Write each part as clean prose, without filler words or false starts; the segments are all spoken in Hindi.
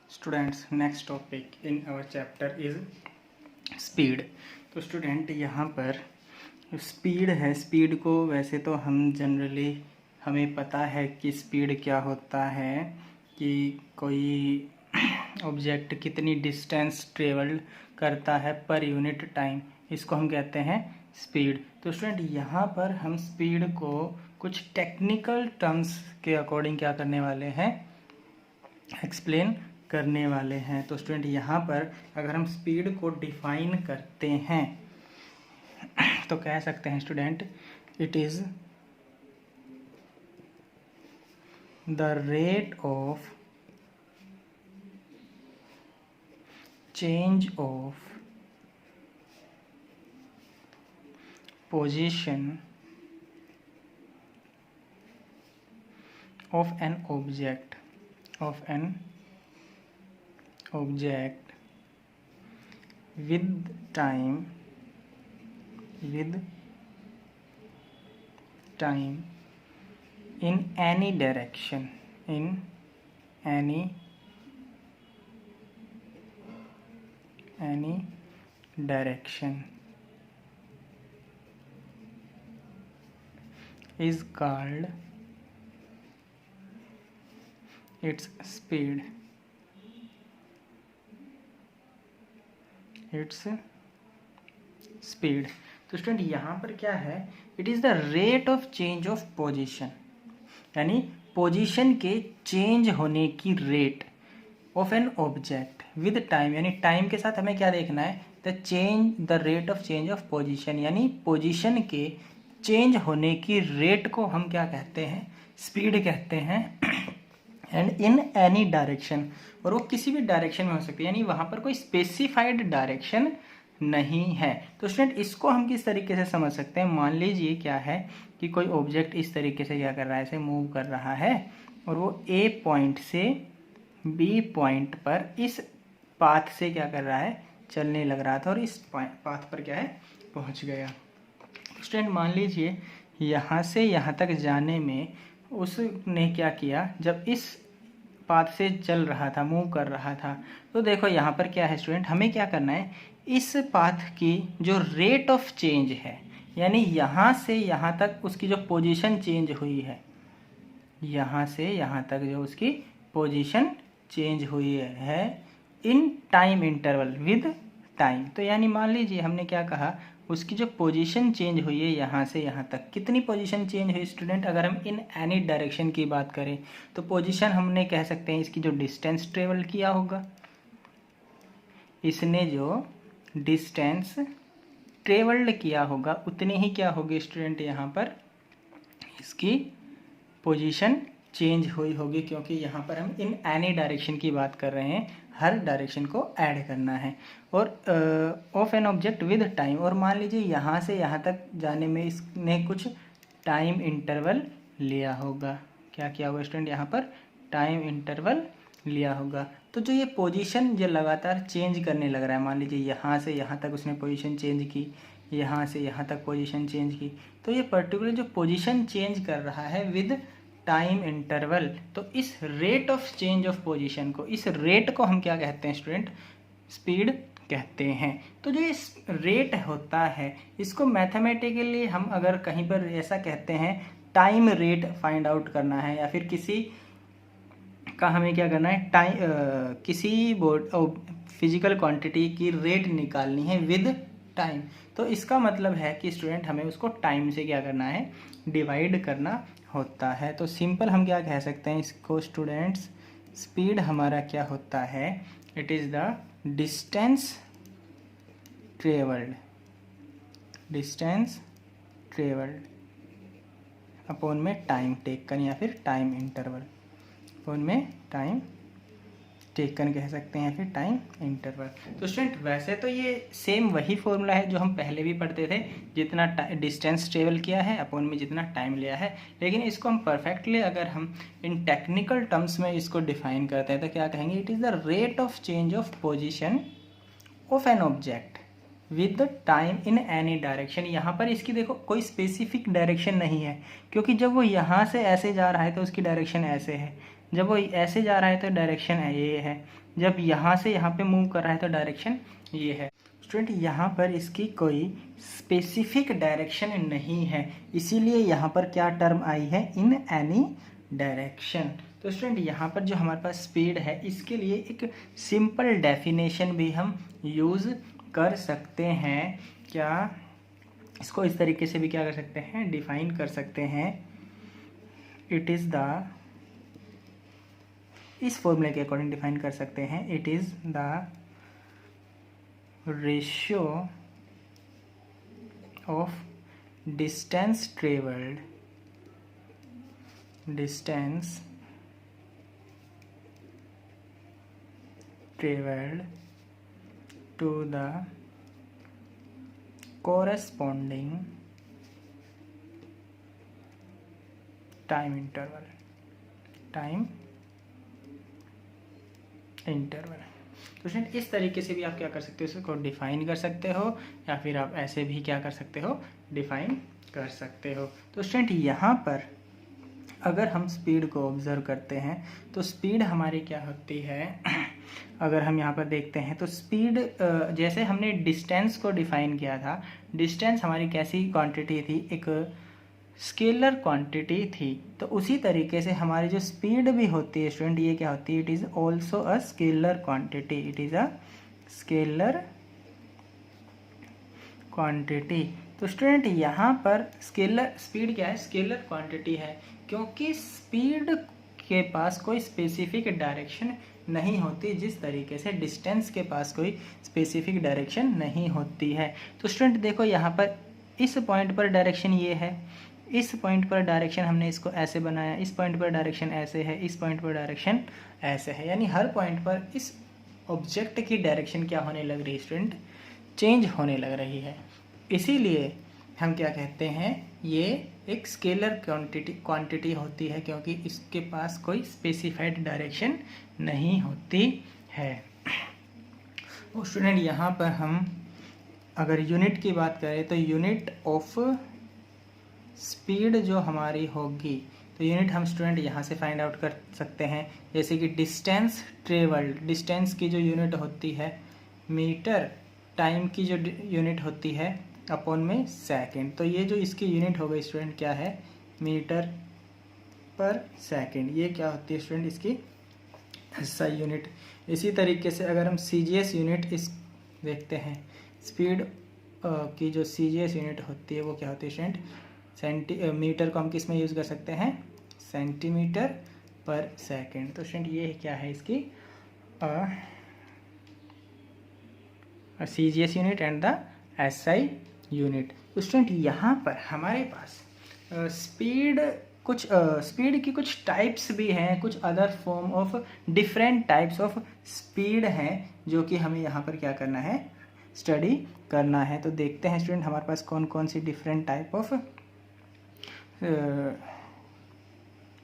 Students, next topic in our chapter is speed. तो स्टूडेंट यहाँ पर स्पीड है. स्पीड को वैसे तो हम जनरली हमें पता है कि स्पीड क्या होता है, कि कोई ऑब्जेक्ट कितनी डिस्टेंस ट्रेवल्ड करता है पर यूनिट टाइम, इसको हम कहते हैं स्पीड. तो स्टूडेंट यहाँ पर हम स्पीड को कुछ टेक्निकल टर्म्स के अकॉर्डिंग क्या करने वाले हैं, एक्सप्लेन करने वाले हैं. तो स्टूडेंट यहाँ पर अगर हम स्पीड को डिफाइन करते हैं तो कह सकते हैं student, it is the rate of change of position of an object with time in any direction is called its speed. तो स्टूडेंट यहाँ पर क्या है, it is the rate of change of position, यानी पोजीशन के चेंज होने की rate of an object with time, यानी टाइम के साथ हमें क्या देखना है, the rate of change of position, यानी पोजीशन के चेंज होने की रेट को हम क्या कहते हैं, स्पीड कहते हैं. एंड इन एनी डायरेक्शन, और वो किसी भी डायरेक्शन में हो सकती है, यानी वहाँ पर कोई स्पेसिफाइड डायरेक्शन नहीं है. तो स्टूडेंट इसको हम किस तरीके से समझ सकते हैं, मान लीजिए क्या है कि कोई ऑब्जेक्ट इस तरीके से क्या कर रहा है, ऐसे मूव कर रहा है और वो ए पॉइंट से बी पॉइंट पर इस पाथ से क्या कर रहा है, चलने लग रहा था और इस पाथ पर क्या है, पहुँच गया. स्टूडेंट मान लीजिए यहाँ से यहाँ तक जाने में उसने क्या किया, जब इस पाथ से चल रहा था, मूव कर रहा था, तो देखो यहाँ पर क्या है स्टूडेंट, हमें क्या करना है, इस पाथ की जो रेट ऑफ चेंज है, यानी यहाँ से यहाँ तक उसकी जो पोजीशन चेंज हुई है, यहाँ से यहाँ तक जो उसकी पोजीशन चेंज हुई है in time interval with time. तो यानी मान लीजिए हमने क्या कहा, उसकी जो पोजीशन चेंज हुई है यहाँ से यहाँ तक, कितनी पोजीशन चेंज हुई स्टूडेंट, अगर हम इन एनी डायरेक्शन की बात करें तो पोजीशन हमने कह सकते हैं इसकी जो डिस्टेंस ट्रेवल किया होगा, इसने जो डिस्टेंस ट्रेवल्ड किया होगा उतनी ही क्या होगी स्टूडेंट, यहाँ पर इसकी पोजीशन चेंज हुई होगी, क्योंकि यहाँ पर हम इन एनी डायरेक्शन की बात कर रहे हैं, हर डायरेक्शन को ऐड करना है. और of an object with time, और मान लीजिए यहाँ से यहाँ तक जाने में इसने कुछ टाइम इंटरवल लिया होगा. क्या किया होगा स्टूडेंट, यहाँ पर टाइम इंटरवल लिया होगा. तो जो ये पोजीशन जो लगातार चेंज करने लग रहा है, मान लीजिए यहाँ से यहाँ तक उसने पोजीशन चेंज की, यहाँ से यहाँ तक पोजीशन चेंज की, तो ये पर्टिकुलर जो पोजीशन चेंज कर रहा है विद टाइम इंटरवल, तो इस rate of change of position को, इस रेट को हम क्या कहते हैं स्टूडेंट, स्पीड कहते हैं. तो जो इस रेट होता है, इसको मैथमेटिकली हम अगर कहीं पर ऐसा कहते हैं, टाइम रेट फाइंड आउट करना है, या फिर किसी का हमें क्या करना है, किसी फिजिकल क्वांटिटी की रेट निकालनी है विद टाइम, तो इसका मतलब है कि स्टूडेंट हमें उसको टाइम से क्या करना है, डिवाइड करना होता है. तो सिंपल हम क्या कह सकते हैं इसको स्टूडेंट्स, स्पीड हमारा क्या होता है, it is the distance travelled upon में टाइम टेकन, या फिर टाइम इंटरवल अपॉन में टाइम टेकन कह सकते हैं, फिर टाइम इंटरवल. तो स्टूडेंट वैसे तो ये सेम वही फॉर्मूला है जो हम पहले भी पढ़ते थे, जितना डिस्टेंस ट्रेवल किया है अपॉन में जितना टाइम लिया है, लेकिन इसको हम परफेक्टली अगर हम इन टेक्निकल टर्म्स में इसको डिफाइन करते हैं तो क्या कहेंगे, it is the rate of change of position of an object with time in any direction. यहाँ पर इसकी देखो कोई स्पेसिफिक डायरेक्शन नहीं है, क्योंकि जब वो यहाँ से ऐसे जा रहा है तो उसकी डायरेक्शन ऐसे है, जब वो ऐसे जा रहा है तो डायरेक्शन ये है, जब यहाँ से यहाँ पे मूव कर रहा है तो डायरेक्शन ये है। स्टूडेंट यहाँ पर इसकी कोई स्पेसिफिक डायरेक्शन नहीं है, इसीलिए यहाँ पर क्या टर्म आई है, इन एनी डायरेक्शन। तो स्टूडेंट यहाँ पर जो हमारे पास स्पीड है इसके लिए एक सिंपल डेफिनेशन भी हम यूज़ कर सकते हैं। क्या इसको इस तरीके से भी क्या कर सकते हैं, डिफाइन कर सकते हैं। इट इज़ द, इस फॉर्मूले के अकॉर्डिंग डिफाइन कर सकते हैं, it is the ratio of distance travelled to the corresponding time interval। तो स्टूडेंट इस तरीके से भी आप क्या कर सकते हो, इसको डिफाइन कर सकते हो, या फिर आप ऐसे भी क्या कर सकते हो, डिफाइन कर सकते हो। तो स्टूडेंट यहाँ पर अगर हम स्पीड को ऑब्जर्व करते हैं तो स्पीड हमारी क्या होती है, अगर हम यहाँ पर देखते हैं तो स्पीड, जैसे हमने डिस्टेंस को डिफाइन किया था, डिस्टेंस हमारी कैसी क्वांटिटी थी, एक स्केलर क्वांटिटी थी। तो उसी तरीके से हमारी जो स्पीड भी होती है स्टूडेंट, ये क्या होती है, it is also a scalar quantity, it is a scalar quantity. तो स्टूडेंट यहाँ पर स्केलर स्पीड क्या है, स्केलर क्वांटिटी है, क्योंकि स्पीड के पास कोई स्पेसिफिक डायरेक्शन नहीं होती, जिस तरीके से डिस्टेंस के पास कोई स्पेसिफिक डायरेक्शन नहीं होती है। तो स्टूडेंट देखो यहाँ पर इस पॉइंट पर डायरेक्शन ये है, इस पॉइंट पर डायरेक्शन हमने इसको ऐसे बनाया, इस पॉइंट पर डायरेक्शन ऐसे है, इस पॉइंट पर डायरेक्शन ऐसे है, यानी हर पॉइंट पर इस ऑब्जेक्ट की डायरेक्शन क्या होने लग रही है स्टूडेंट, चेंज होने लग रही है। इसीलिए हम क्या कहते हैं, ये एक स्केलर क्वांटिटी होती है, क्योंकि इसके पास कोई स्पेसिफाइड डायरेक्शन नहीं होती है। और स्टूडेंट यहाँ पर हम अगर यूनिट की बात करें तो यूनिट ऑफ स्पीड जो हमारी होगी, तो यूनिट हम स्टूडेंट यहाँ से फाइंड आउट कर सकते हैं, जैसे कि डिस्टेंस ट्रेवल्ड, डिस्टेंस की जो यूनिट होती है मीटर, टाइम की जो यूनिट होती है अपॉन में सेकंड। तो ये जो इसकी यूनिट हो गई स्टूडेंट क्या है, मीटर पर सेकंड, ये क्या होती है स्टूडेंट, इसकी SI यूनिट। इसी तरीके से अगर हम CGS यूनिट इस देखते हैं, स्पीड की जो CGS यूनिट होती है वो क्या होती है स्टूडेंट, मीटर को हम किस में यूज़ कर सकते हैं, सेंटीमीटर पर सेकंड। तो स्टूडेंट ये क्या है इसकी CGS unit and the SI unit. तो स्टूडेंट यहाँ पर हमारे पास स्पीड की कुछ टाइप्स भी हैं, कुछ other form of different types of speed हैं, जो कि हमें यहाँ पर क्या करना है, स्टडी करना है। तो देखते हैं स्टूडेंट हमारे पास कौन कौन सी डिफरेंट टाइप ऑफ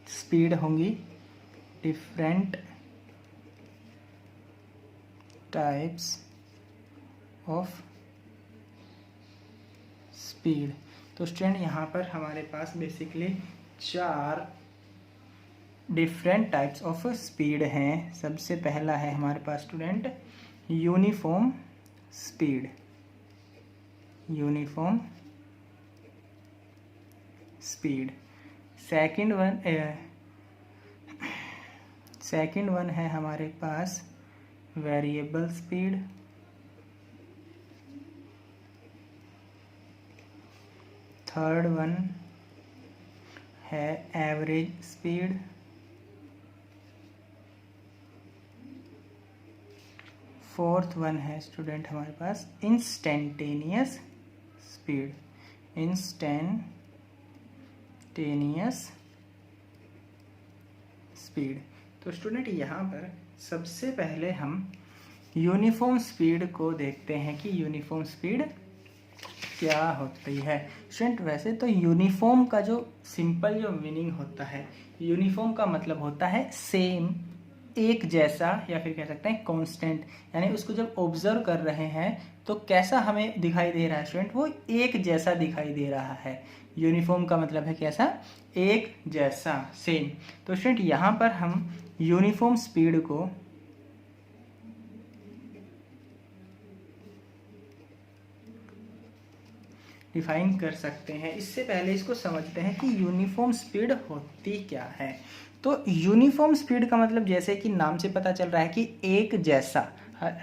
स्पीड होंगी, डिफरेंट टाइप्स ऑफ स्पीड। तो स्टूडेंट यहाँ पर हमारे पास basically 4 different types of speed हैं। सबसे पहला है हमारे पास student uniform speed, uniform speed. Second one है हमारे पास वेरिएबल स्पीड। थर्ड वन है एवरेज स्पीड। फोर्थ वन है स्टूडेंट हमारे पास इंस्टेंटेनियस स्पीड, इंस्टेंटेनियस स्पीड। तो स्टूडेंट यहाँ पर सबसे पहले हम यूनिफॉर्म स्पीड को देखते हैं कि यूनिफॉर्म स्पीड क्या होती है। स्टूडेंट वैसे तो यूनिफॉर्म का जो सिंपल जो मीनिंग होता है, यूनिफॉर्म का मतलब होता है सेम, एक जैसा या फिर कह सकते हैं कांस्टेंट, यानी उसको जब ऑब्जर्व कर रहे हैं तो कैसा हमें दिखाई दे रहा है स्टूडेंट, वो एक जैसा दिखाई दे रहा है। यूनिफॉर्म का मतलब है कैसा, एक जैसा, सेम। तो स्टूडेंट यहाँ पर हम यूनिफॉर्म स्पीड को डिफाइन कर सकते हैं। इससे पहले इसको समझते हैं कि यूनिफॉर्म स्पीड होती क्या है। तो यूनिफॉर्म स्पीड का मतलब जैसे कि नाम से पता चल रहा है कि एक जैसा,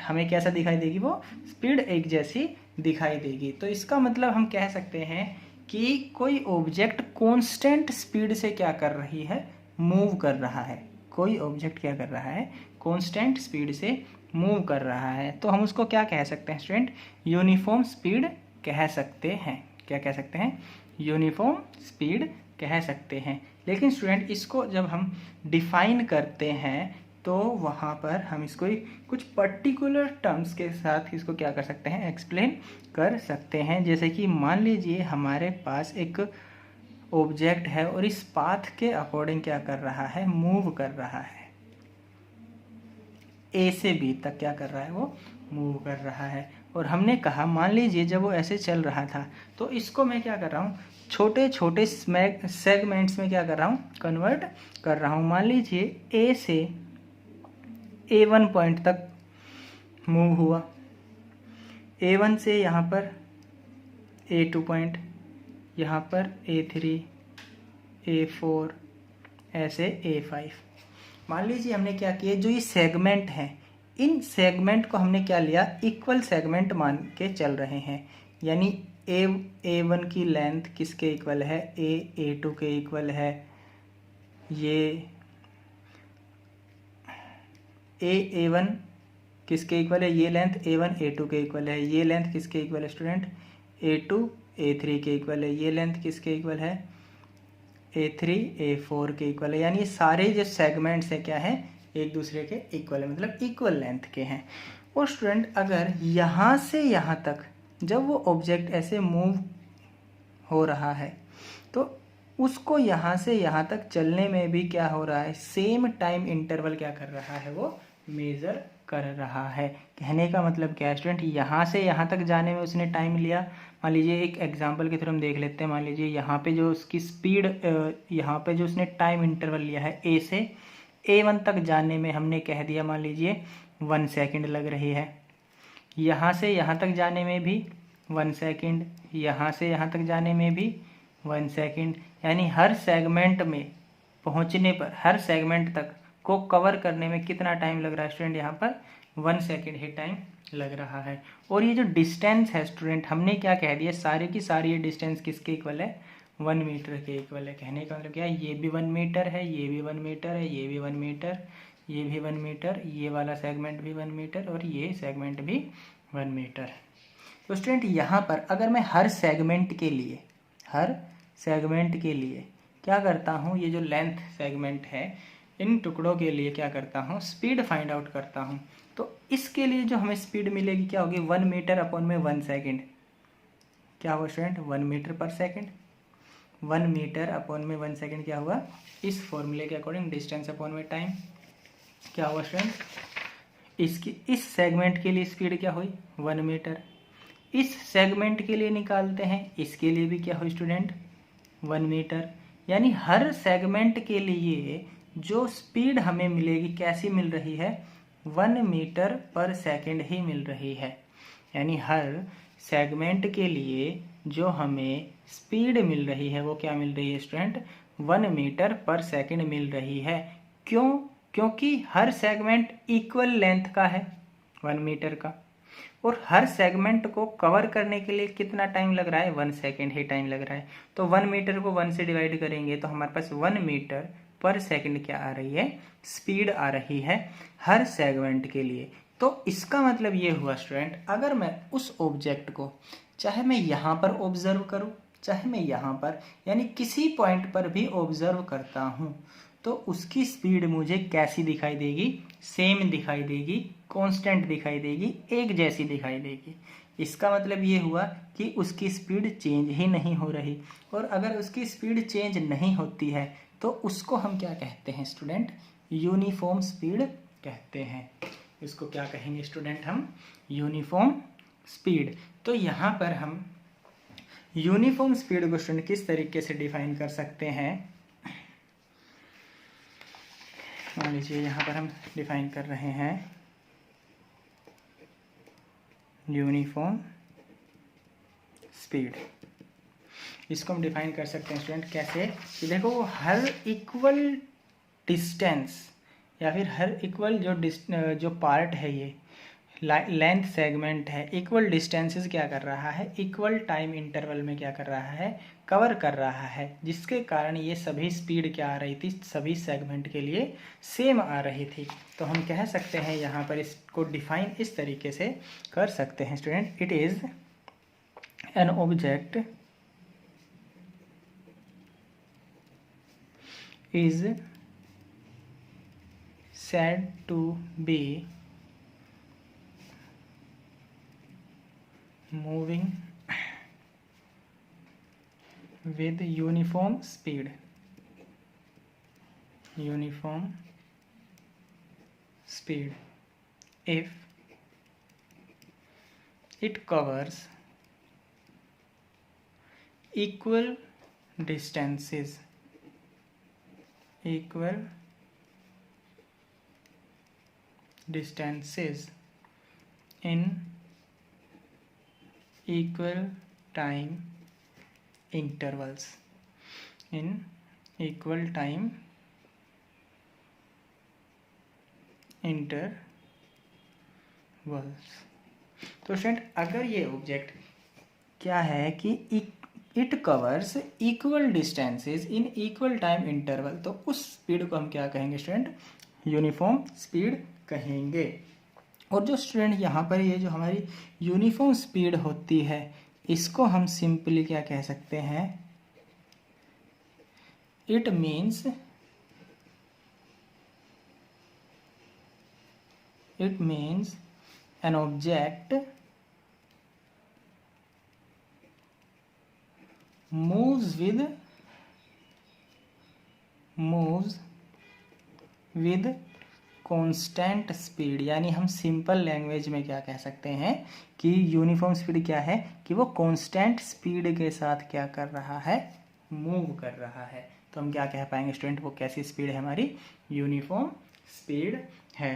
हमें कैसा दिखाई देगी, वो स्पीड एक जैसी दिखाई देगी। तो इसका मतलब हम कह सकते हैं कि कोई ऑब्जेक्ट कांस्टेंट स्पीड से क्या कर रही है, मूव कर रहा है। कोई ऑब्जेक्ट क्या कर रहा है, कांस्टेंट स्पीड से मूव कर रहा है। तो हम उसको क्या कह सकते हैं स्टूडेंट, यूनिफॉर्म स्पीड कह सकते हैं। क्या कह सकते हैं, यूनिफॉर्म स्पीड कह सकते हैं। लेकिन स्टूडेंट इसको जब हम डिफाइन करते हैं तो वहाँ पर हम इसको कुछ पर्टिकुलर टर्म्स के साथ इसको क्या कर सकते हैं, एक्सप्लेन कर सकते हैं। जैसे कि मान लीजिए हमारे पास एक ऑब्जेक्ट है और इस पाथ के अकॉर्डिंग क्या कर रहा है, मूव कर रहा है। ए से बी तक क्या कर रहा है, वो मूव कर रहा है। और हमने कहा मान लीजिए जब वो ऐसे चल रहा था तो इसको मैं क्या कर रहा हूँ, छोटे छोटे सेगमेंट्स में क्या कर रहा हूँ, कन्वर्ट कर रहा हूँ। मान लीजिए ए से A1 पॉइंट तक मूव हुआ, A1 से यहाँ पर A2 पॉइंट, यहाँ पर A3, A4, ऐसे A5। मान लीजिए हमने क्या किया, जो ये सेगमेंट हैं इन सेगमेंट को हमने क्या लिया, इक्वल सेगमेंट मान के चल रहे हैं। यानी A1 की लेंथ किसके इक्वल है, A2 के इक्वल है, ये A1 किसके इक्वल है, ये लेंथ A1 A2 के इक्वल है, ये लेंथ किसके इक्वल है स्टूडेंट, A2 A3 के इक्वल है, ये लेंथ किसके इक्वल है, A3 A4 के इक्वल है। यानी सारे जो सेगमेंट्स हैं क्या है, एक दूसरे के इक्वल है, मतलब इक्वल लेंथ के हैं। और स्टूडेंट अगर यहाँ से यहाँ तक जब वो ऑब्जेक्ट ऐसे मूव हो रहा है तो उसको यहाँ से यहाँ तक चलने में भी क्या हो रहा है, सेम टाइम इंटरवल क्या कर रहा है, वो मेज़र कर रहा है। कहने का मतलब क्या है स्टूडेंट, यहाँ से यहाँ तक जाने में उसने टाइम लिया। मान लीजिए एक एग्जांपल के थ्रू हम देख लेते हैं। मान लीजिए यहाँ पे जो उसकी स्पीड, यहाँ पे जो उसने टाइम इंटरवल लिया है A से A1 तक जाने में हमने कह दिया मान लीजिए 1 सेकेंड लग रही है। यहाँ से यहाँ तक जाने में भी 1 सेकेंड, यहाँ से यहाँ तक जाने में भी 1 सेकेंड। यानी हर सेगमेंट में पहुँचने पर, हर सेगमेंट तक को कवर करने में कितना टाइम लग रहा है स्टूडेंट, यहाँ पर 1 सेकेंड ही टाइम लग रहा है। और ये जो डिस्टेंस है स्टूडेंट, हमने क्या कह दिया, सारी की सारी ये डिस्टेंस किसके इक्वल है, 1 मीटर के इक्वल है। कहने का मतलब क्या है, ये भी 1 मीटर है, ये भी 1 मीटर है, ये भी 1 मीटर, ये भी 1 मीटर, ये वाला सेगमेंट भी 1 मीटर और ये सेगमेंट भी 1 मीटर। तो स्टूडेंट यहाँ पर अगर मैं हर सेगमेंट के लिए क्या करता हूँ, ये जो लेंथ सेगमेंट है इन टुकड़ों के लिए क्या करता हूँ, स्पीड फाइंड आउट करता हूँ। तो इसके लिए जो हमें स्पीड मिलेगी क्या होगी, 1 मीटर अपॉन में 1 सेकेंड। क्या हुआ स्टूडेंट, 1 मीटर पर सेकेंड। 1 मीटर अपॉन में 1 सेकेंड क्या हुआ, इस फॉर्मूले के अकॉर्डिंग डिस्टेंस अपॉन में टाइम। क्या हुआ स्टूडेंट, इसकी इस सेगमेंट के लिए स्पीड क्या हुई, 1 मीटर। इस सेगमेंट के लिए निकालते हैं, इसके लिए भी क्या हुई स्टूडेंट, 1 मीटर। यानी हर सेगमेंट के लिए जो स्पीड हमें मिलेगी कैसी मिल रही है, 1 मीटर पर सेकेंड ही मिल रही है। यानी हर सेगमेंट के लिए जो हमें स्पीड मिल रही है वो क्या मिल रही है स्टूडेंट, 1 मीटर पर सेकेंड मिल रही है। क्यों, क्योंकि हर सेगमेंट इक्वल लेंथ का है 1 मीटर का, और हर सेगमेंट को कवर करने के लिए कितना टाइम लग रहा है, 1 सेकेंड ही टाइम लग रहा है। तो 1 मीटर को 1 से डिवाइड करेंगे तो हमारे पास 1 मीटर पर सेकंड क्या आ रही है, स्पीड आ रही है हर सेगमेंट के लिए। तो इसका मतलब ये हुआ स्टूडेंट, अगर मैं उस ऑब्जेक्ट को चाहे मैं यहाँ पर ऑब्जर्व करूँ चाहे मैं यहाँ पर, यानी किसी पॉइंट पर भी ऑब्जर्व करता हूँ, तो उसकी स्पीड मुझे कैसी दिखाई देगी, सेम दिखाई देगी, कांस्टेंट दिखाई देगी, एक जैसी दिखाई देगी। इसका मतलब ये हुआ कि उसकी स्पीड चेंज ही नहीं हो रही। और अगर उसकी स्पीड चेंज नहीं होती है तो उसको हम क्या कहते हैं स्टूडेंट, यूनिफॉर्म स्पीड कहते हैं। इसको क्या कहेंगे स्टूडेंट हम? Uniform speed. तो यहाँ पर हम यूनिफॉर्म स्पीड को स्टूडेंट किस तरीके से डिफाइन कर सकते हैं? मान लीजिए यहाँ पर हम डिफाइन कर रहे हैं यूनिफॉर्म स्पीड। इसको हम डिफाइन कर सकते हैं स्टूडेंट कैसे कि देखो हर इक्वल डिस्टेंस या फिर हर इक्वल जो पार्ट है, ये लेंथ सेगमेंट है, इक्वल डिस्टेंसेस क्या कर रहा है? इक्वल टाइम इंटरवल में क्या कर रहा है? कवर कर रहा है, जिसके कारण ये सभी स्पीड क्या आ रही थी? सभी सेगमेंट के लिए सेम आ रही थी। तो हम कह सकते हैं यहाँ पर इसको डिफाइन इस तरीके से कर सकते हैं student, it is an object is said to be moving with uniform speed if it covers equal distances in equal time intervals तो स्टूडेंट अगर ये ऑब्जेक्ट क्या है कि it covers equal distances in equal time interval, तो उस स्पीड को हम क्या कहेंगे स्टूडेंट? यूनिफॉर्म स्पीड कहेंगे। और जो स्टूडेंट यहाँ पर ये जो हमारी यूनिफॉर्म स्पीड होती है, इसको हम सिंपली क्या कह सकते हैं? It means an object moves with constant speed. यानी हम सिंपल लैंग्वेज में क्या कह सकते हैं कि यूनिफॉर्म स्पीड क्या है कि वो कांस्टेंट स्पीड के साथ क्या कर रहा है? मूव कर रहा है। तो हम क्या कह पाएंगे स्टूडेंट? वो कैसी स्पीड है? हमारी यूनिफॉर्म स्पीड है।